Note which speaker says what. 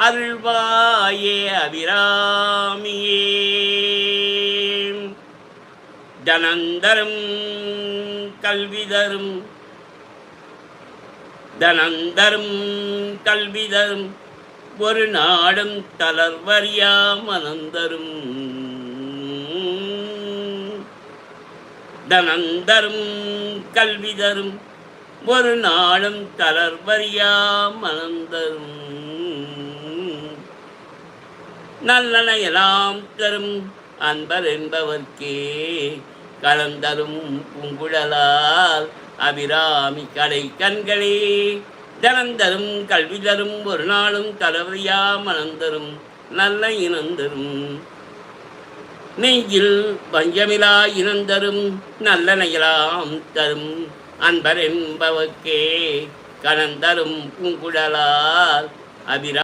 Speaker 1: அருள்வாயே அபிராமியே. தனந்தரும் கல்விதரும் தனந்தரும் கல்விதரும் ஒரு நாடும் தளர்வறியா மனந்தரும். தனந்தரும் கல்விதரும் ஒரு நாளும் தளர்வறியா மனந்தரும். நல்லனையெல்லாம் தரும் அன்பர் என்பவர்க்கே கலந்தரும் பூங்குழலால் அபிராமி கடை கண்களே. தனந்தரும் கல்விதரும் ஒரு நாளும் தளர்வறியா மனந்தரும் நல்ல இனந்தரும். நெய்யில் பஞ்சமிலா இனந்தரும் நல்லனையெல்லாம் தரும் அன்பர் என்பவர்க்கே கலந்தரும் பூங்குழலால் அபிரா